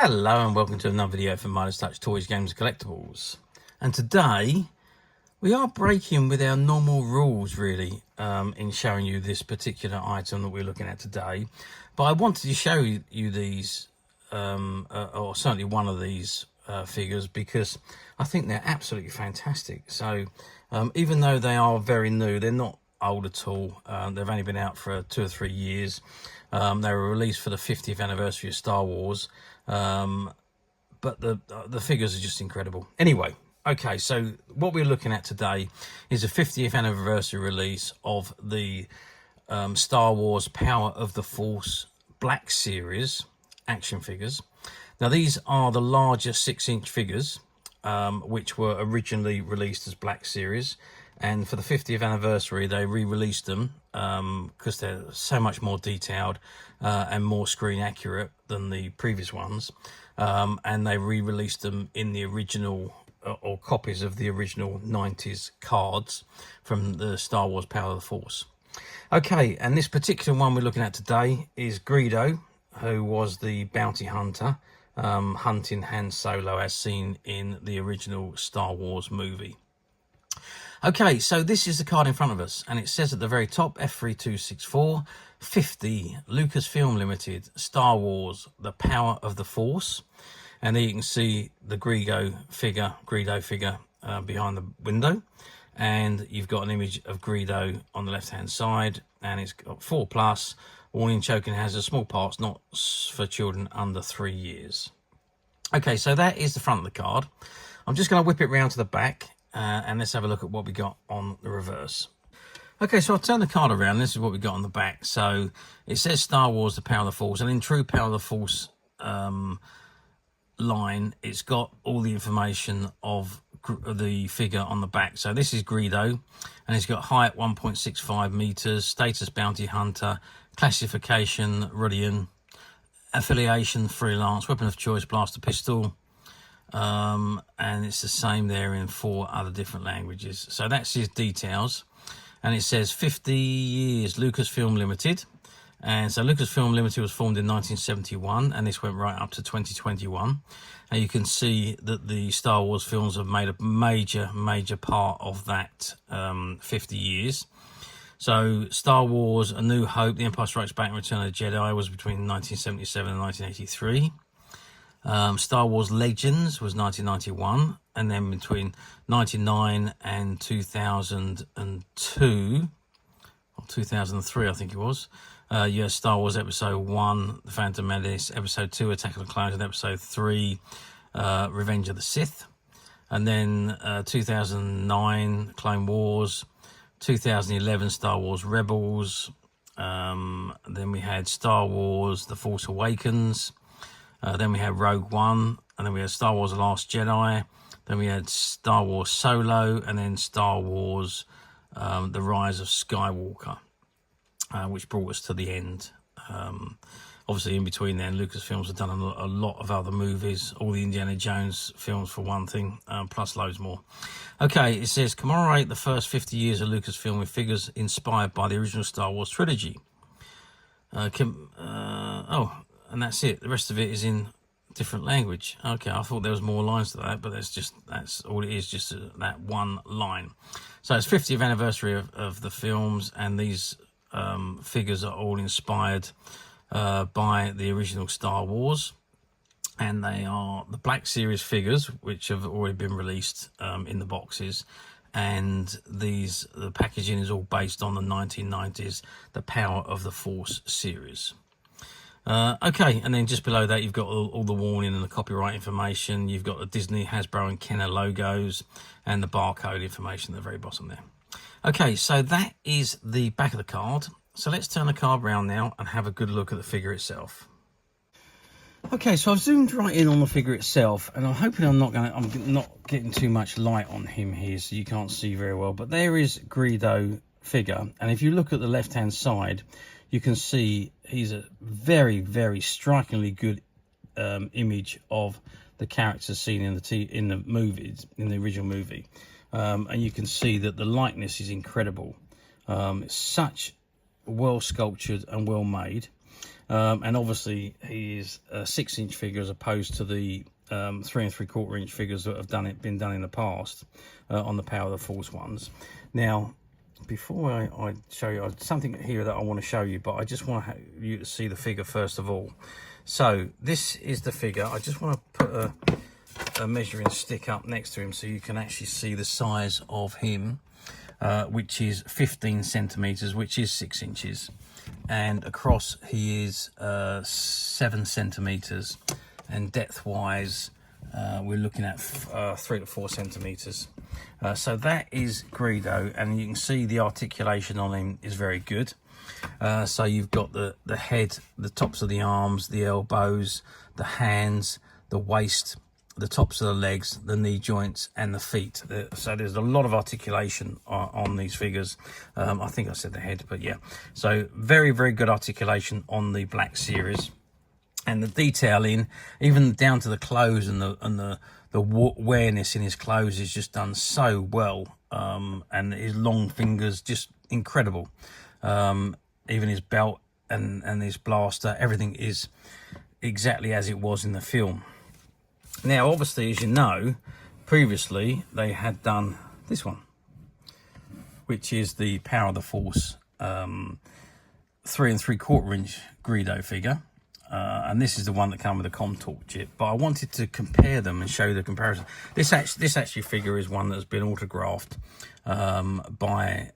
Hello and welcome to another video from Midas Touch Toys, Games and Collectibles. And today we are breaking with our normal rules really in showing you this particular item that we're looking at today. But I wanted to show you these, or certainly one of these figures, because I think they're absolutely fantastic. So even though they are very new, they're not old at all. They've only been out for 2 or 3 years. They were released for the 50th anniversary of Star Wars. But the figures are just incredible. Anyway, okay, so what we're looking at today is a 50th anniversary release of the Star Wars Power of the Force Black Series action figures. Now, these are the larger 6-inch figures, which were originally released as Black Series. And for the 50th anniversary, they re-released them because they're so much more detailed and more screen accurate than the previous ones. And they re-released them in the original or copies of the original 90s cards from the Star Wars Power of the Force. Okay, and this particular one we're looking at today is Greedo, who was the bounty hunter hunting Han Solo as seen in the original Star Wars movie. Okay, so this is the card in front of us, and it says at the very top, F3264, 50, Lucasfilm Limited, Star Wars, The Power of the Force. And there you can see the Greedo figure behind the window. And you've got an image of Greedo on the left-hand side, and it's got 4+, warning, choking hazard, small parts, not for children under 3 years. Okay, so that is the front of the card. I'm just going to whip it round to the back. And let's have a look at what we got on the reverse. Okay, so I'll turn the card around. This is what we got on the back. So it says Star Wars, The Power of the Force. And in true Power of the Force line, it's got all the information of the figure on the back. So this is Greedo, and he's got height 1.65 meters, status bounty hunter, classification Rudian, affiliation freelance, weapon of choice blaster pistol. And it's the same there in 4 other different languages. So that's his details, and it says 50 years Lucasfilm Limited. And so Lucasfilm Limited was formed in 1971, and this went right up to 2021. And you can see that the Star Wars films have made a major part of that 50 years. So Star Wars A New Hope, The Empire Strikes Back and Return of the Jedi was between 1977 and 1983. Star Wars Legends was 1991, and then between 99 and 2002 or 2003 I think it was, you had Star Wars Episode 1 The Phantom Menace, Episode 2 Attack of the Clones, and Episode 3 Revenge of the Sith. And then 2009 Clone Wars, 2011 Star Wars Rebels, then we had Star Wars The Force Awakens. Then we had Rogue One, and then we had Star Wars The Last Jedi, then we had Star Wars Solo, and then Star Wars The Rise of Skywalker, which brought us to the end. Obviously, in between then, Lucasfilms have done a lot of other movies, all the Indiana Jones films for one thing, plus loads more. Okay, it says, commemorate the first 50 years of Lucasfilm with figures inspired by the original Star Wars trilogy. And that's it. The rest of it is in different language. Okay, I thought there was more lines to that, but that's all it is, just that one line. So it's 50th anniversary of the films, and these figures are all inspired by the original Star Wars, and they are the Black Series figures, which have already been released in the boxes. And the packaging is all based on the 1990s The Power of the Force series. Okay, and then just below that you've got all the warning and the copyright information. You've got the Disney, Hasbro and Kenner logos and the barcode information at the very bottom there. Okay, so that is the back of the card. So let's turn the card around now and have a good look at the figure itself. Okay, so I've zoomed right in on the figure itself, and I'm hoping I'm not getting too much light on him here, so you can't see very well. But there is Greedo figure, and if you look at the left-hand side, you can see he's a very strikingly good image of the characters seen in the original movie, and you can see that the likeness is incredible. It's such well sculptured and well made. And obviously he is a 6-inch figure as opposed to the 3 3/4 inch figures that have been done in the past on the Power of the Force ones. Now, before I show you something here that I want to show you, but I just want you to see the figure first of all. So this is the figure. I just want to put a measuring stick up next to him so you can actually see the size of him, which is 15 centimeters, which is 6 inches, and across he is 7 centimeters, and depth wise we're looking at 3 to 4 centimeters. So that is Greedo, and you can see the articulation on him is very good. So you've got the head, the tops of the arms, the elbows, the hands, the waist, the tops of the legs, the knee joints, and the feet. So there's a lot of articulation on these figures. I think I said the head, but yeah. So very, very good articulation on the Black Series. And the detailing, even down to the clothes and the awareness in his clothes, is just done so well. And his long fingers, just incredible. Even his belt and his blaster, everything is exactly as it was in the film. Now, obviously, as you know, previously they had done this one, which is the Power of the Force 3 3/4 inch Greedo figure. And this is the one that came with the com-talk chip, but I wanted to compare them and show you the comparison. This actually figure is one that has been autographed by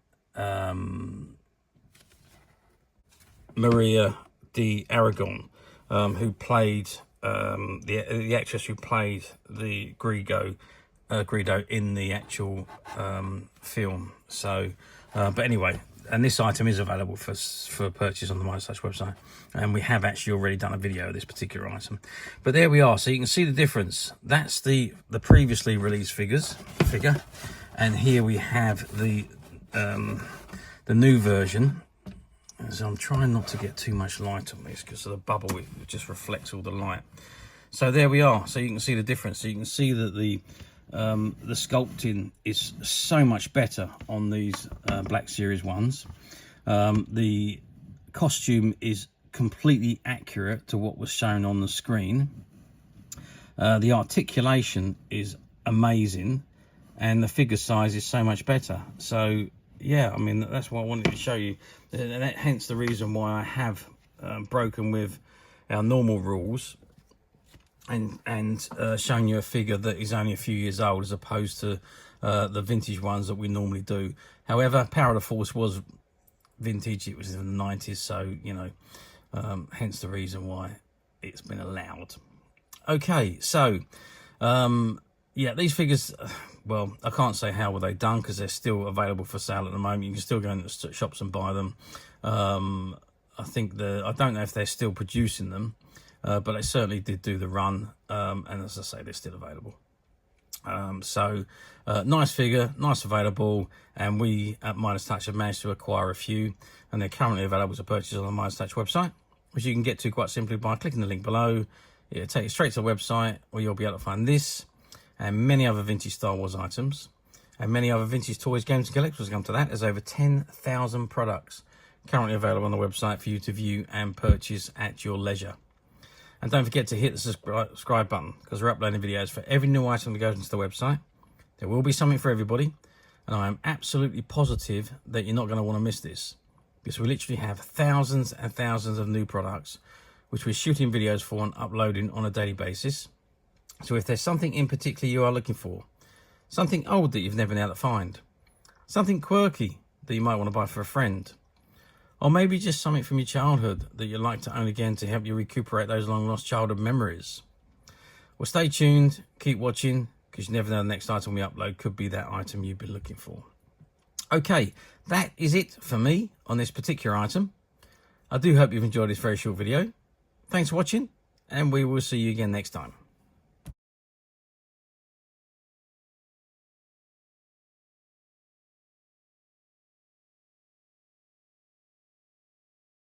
Maria de Aragon, who played the actress who played the Greedo in the actual film. So, but anyway. And this item is available for purchase on the Midas Touch website, and we have actually already done a video of this particular item. But there we are, so you can see the difference. That's the previously released figure, and here we have the new version. So I'm trying not to get too much light on this because of the bubble, it just reflects all the light. So there we are, so you can see the difference. So you can see that the sculpting is so much better on these Black Series ones. The costume is completely accurate to what was shown on the screen. The articulation is amazing, and the figure size is so much better. So yeah, I mean, that's what I wanted to show you, and hence the reason why I have broken with our normal rules and showing you a figure that is only a few years old as opposed to the vintage ones that we normally do. However, Power of the Force was vintage, it was in the 90s, so you know, hence the reason why it's been allowed. Okay, so yeah, these figures, well, I can't say how were they done because they're still available for sale at the moment. You can still go into shops and buy them. I think I don't know if they're still producing them, but they certainly did do the run, and as I say, they're still available. So nice figure, nice available, and we at Midas Touch have managed to acquire a few, and they're currently available to purchase on the Midas Touch website, which you can get to quite simply by clicking the link below. It'll take you straight to the website where you'll be able to find this and many other vintage Star Wars items and many other vintage toys, games and collectibles. Come to that, there's over 10,000 products currently available on the website for you to view and purchase at your leisure. And don't forget to hit the subscribe button because we're uploading videos for every new item that goes into the website. There will be something for everybody, and I am absolutely positive that you're not going to want to miss this because we literally have thousands and thousands of new products which we're shooting videos for and uploading on a daily basis. So if there's something in particular you are looking for, something old that you've never been able to find, something quirky that you might want to buy for a friend, or maybe just something from your childhood that you'd like to own again to help you recuperate those long lost childhood memories, well, stay tuned, keep watching, because you never know the next item we upload could be that item you've been looking for. Okay, that is it for me on this particular item. I do hope you've enjoyed this very short video. Thanks for watching, and we will see you again next time.